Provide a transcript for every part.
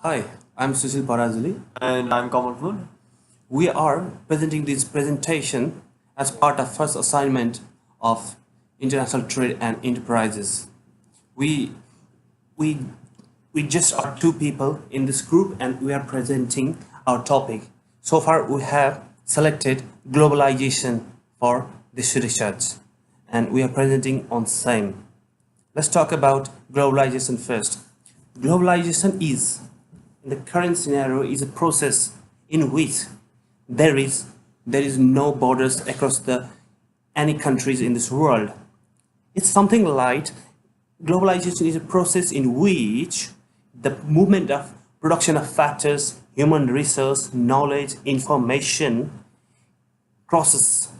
Hi, I'm Sushil Parajuli. And I'm Kamal. We are presenting this presentation as part of first assignment of International Trade and Enterprises. We we we just are two people in this group and we are presenting our topic. So far we have selected globalization for this research and we are presenting on same. Let's talk about globalization first. Globalization is, in the current scenario, is a process in which there is there is no borders across the any countries in this world. It's something like globalization is a process in which the movement of production of factors, human resource, knowledge, information cross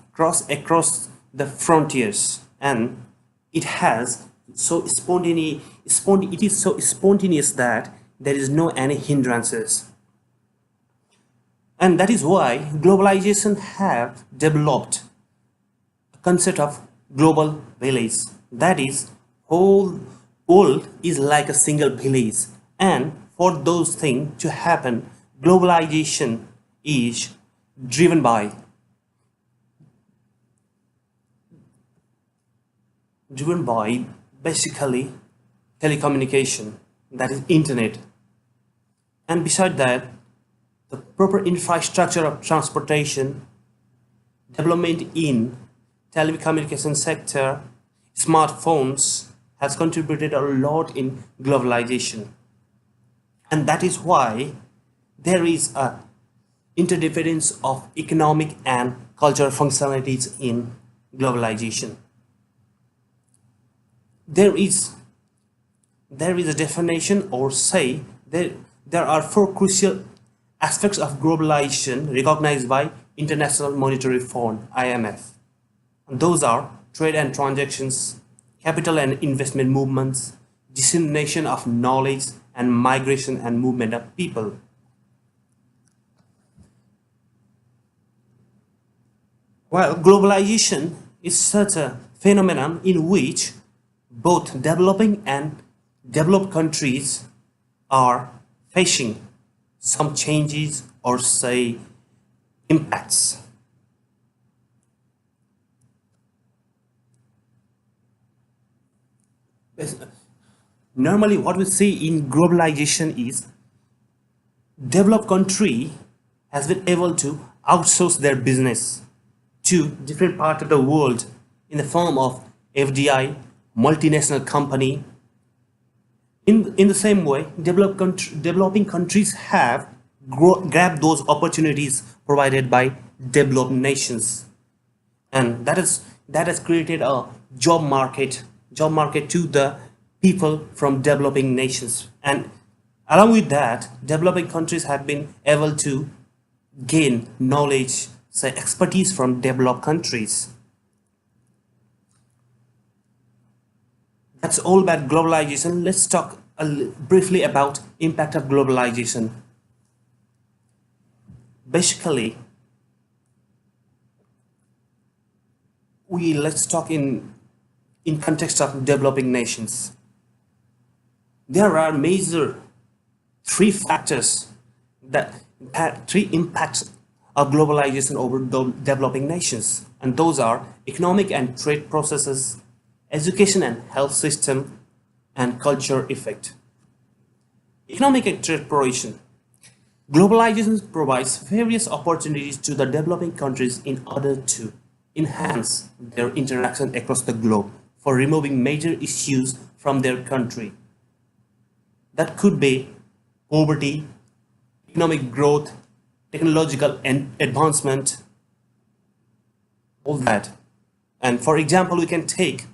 across the frontiers, and it has so it is so spontaneous that there is no any hindrances, and that is why globalization have developed a concept of global village. That is, whole world is like a single village, and for those things to happen, globalization is driven by basically telecommunication, that is internet, and beside that the proper infrastructure of transportation, development in telecommunication sector, smartphones has contributed a lot in globalization, and that is why there is a interdependence of economic and cultural functionalities in globalization. There is there is a definition, or say there are four crucial aspects of globalization recognized by International Monetary Fund IMF. And those are trade and transactions, capital and investment movements, dissemination of knowledge, and migration and movement of people. While globalization is such a phenomenon in which both developing and developed countries are facing some changes, or say impacts. Normally what we see in globalization is developed country has been able to outsource their business to different parts of the world in the form of FDI, multinational company. In the same way, developing countries have grabbed those opportunities provided by developed nations, and that has created a job market to the people from developing nations, and along with that, developing countries have been able to gain knowledge, say expertise from developed countries. That's all about globalization. Let's talk briefly about impact of globalization. Basically, let's talk in context of developing nations. There are major three factors that three impacts of globalization over the developing nations, and those are economic and trade processes, education and health system, and culture effect. Economic exploration. Globalization provides various opportunities to the developing countries in order to enhance their interaction across the globe for removing major issues from their country. That could be poverty, economic growth, technological advancement, all that. And for example, we can take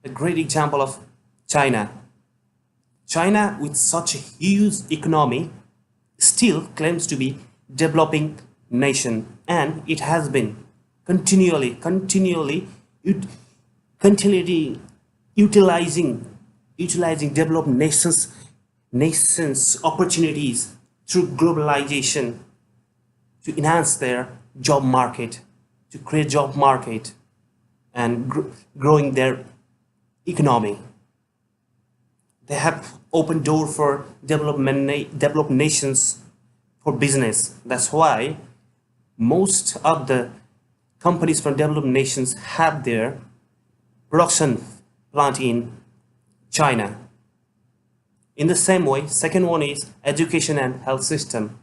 a great example of China. China, with such a huge economy, still claims to be developing nation, and it has been continually utilizing developed nations opportunities through globalization to enhance their job market, to create job market, and growing their economy. They have opened door for developed nations for business. That's why most of the companies from developed nations have their production plant in China. In the same way, second one is education and health system.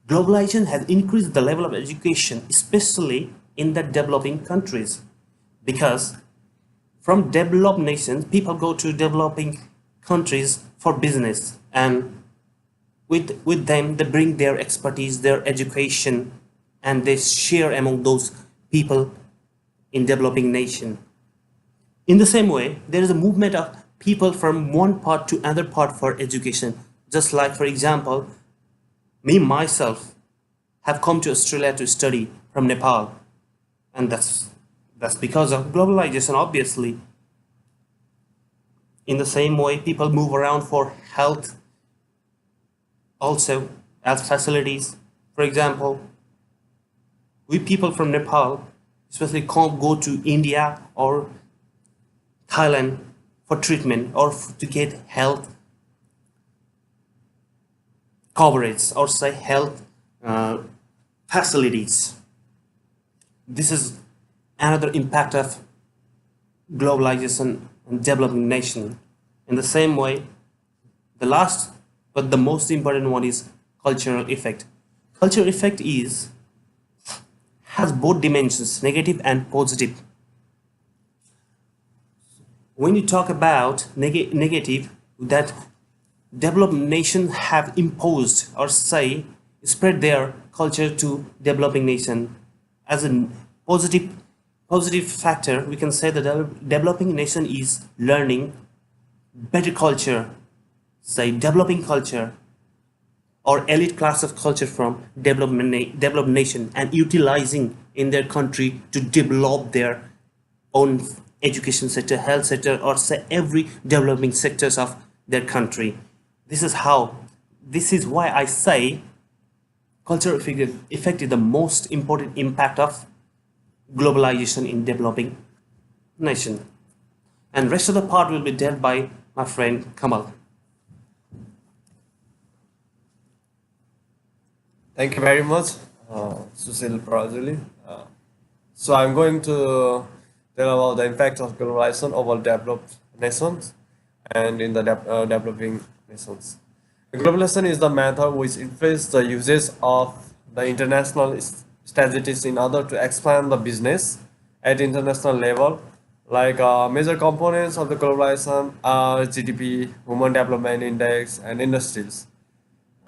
Globalization has increased the level of education, especially in the developing countries, because from developed nations, people go to developing countries for business, and with them, they bring their expertise, their education, and they share among those people in developing nation. In the same way, there is a movement of people from one part to another part for education. Just like, for example, me myself have come to Australia to study from Nepal, and that's because of globalization, obviously. In the same way, people move around for health, also health facilities. For example, we people from Nepal especially can't go to India or Thailand for treatment or to get health coverage or say health uh, facilities. This is another impact of globalization and developing nation. In the same way, the last but the most important one is cultural effect. Cultural effect is has both dimensions, negative and positive. When you talk about negative, that developed nations have imposed or say spread their culture to developing nation. As a positive factor, we can say that the developing nation is learning better culture, say developing culture or elite class of culture from developed nation, and utilizing in their country to develop their own education sector, health sector, or say every developing sectors of their country. This is how, this is why I say cultural effect is the most important impact of globalization in developing nation. And rest of the part will be dealt by my friend Kamal. Thank you very much, Sushil Parajuli. So I'm going to tell about the impact of globalization over developed nations and in the developing nations. Globalization is the method which influences the usage of the international strategies in order to expand the business at international level. Like major components of the globalization are GDP, Human Development Index, and industries.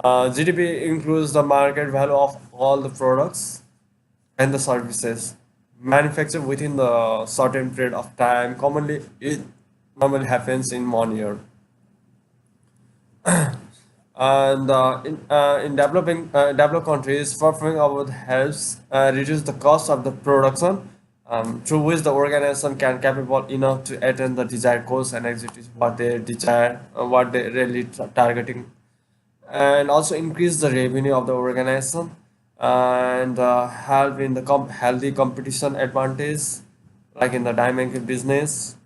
GDP includes the market value of all the products and the services manufactured within the certain period of time. Commonly, it normally happens in 1 year. And in developed countries, performing about helps reduce the cost of the production, through which the organization can capable enough to attain the desired goals and execute what they desire, what they really targeting, and also increase the revenue of the organization and help in the healthy competition advantage, like in the dynamic business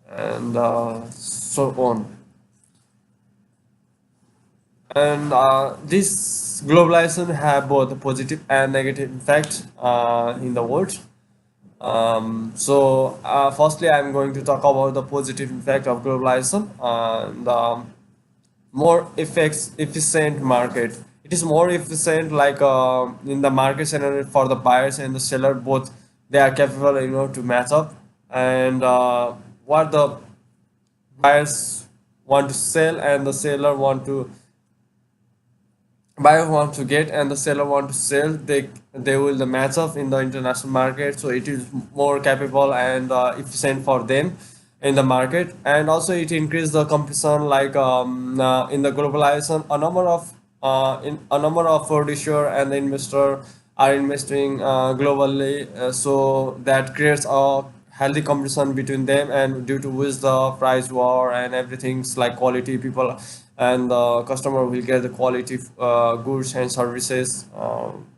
and so on. And this globalization have both a positive and negative effect in the world. Firstly, I'm going to talk about the positive effect of globalization and more efficient market. It is more efficient, like in the market scenario for the buyers and the seller, both they are capable, to match up, and what the buyers want to sell and the seller want to buyer want to get and the seller want to sell, they will the match up in the international market, so it is more capable and efficient for them in the market. And also it increase the competition, like in the globalization, a number of producer and the investor are investing globally, so that creates a healthy competition between them, and due to which the price war and everything's like quality people and the customer will get the quality goods and services,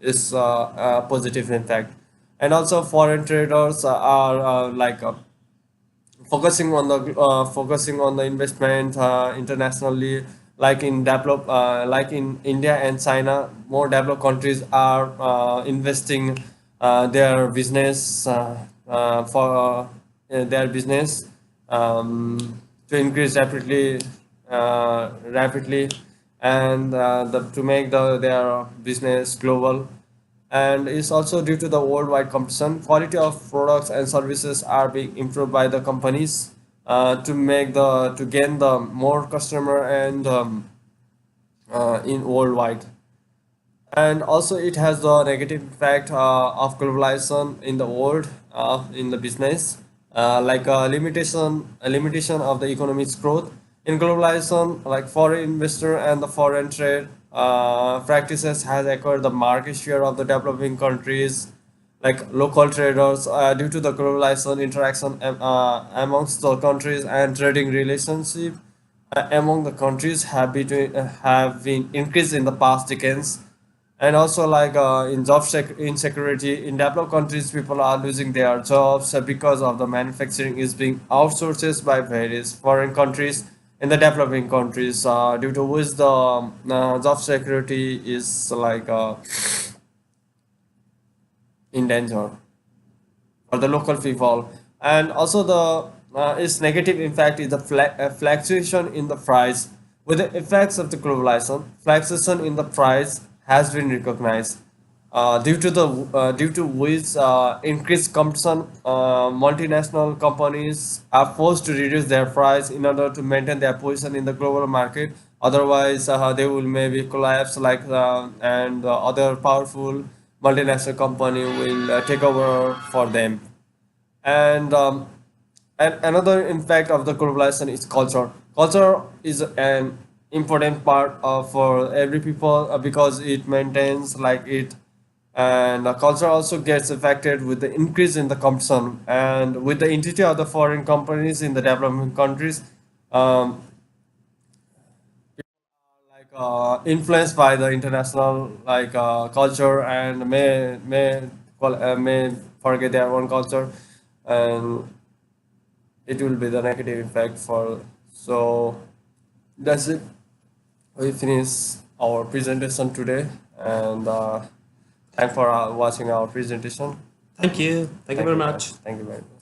is a positive impact. And also foreign traders are like focusing on the investment internationally, like in like in India and China. More developed countries are investing their business for their business to increase rapidly, and to make their business global. And it's also due to the worldwide competition. Quality of products and services are being improved by the companies to gain the more customer and in worldwide. And also it has the negative impact of globalization in the world, in the business, like a limitation of the economic's growth in globalization, like foreign investor and the foreign trade practices has acquired the market share of the developing countries, like local traders, due to the globalization interaction amongst the countries, and trading relationship among the countries have been increased in the past decades. And also like in insecurity in developed countries, people are losing their jobs because of the manufacturing is being outsourced by various foreign countries in the developing countries, due to which the job security is like in danger for the local people. And also the its negative impact is the fluctuation in the price. With the effects of the globalization, fluctuation in the price has been recognized, due to which increased competition, multinational companies are forced to reduce their price in order to maintain their position in the global market. Otherwise, they will maybe collapse, like and other powerful multinational company will take over for them. And another impact of the globalization is culture. Culture is an important part of for every people, because it maintains like it. And culture also gets affected with the increase in the competition and with the entity of the foreign companies in the developing countries, um, like influenced by the international like culture, and may forget their own culture, and it will be the negative effect for. So that's it. We finish our presentation today, and thanks for watching our presentation. Thank you. Thank you Thank very you, guys. much. Thank you very much.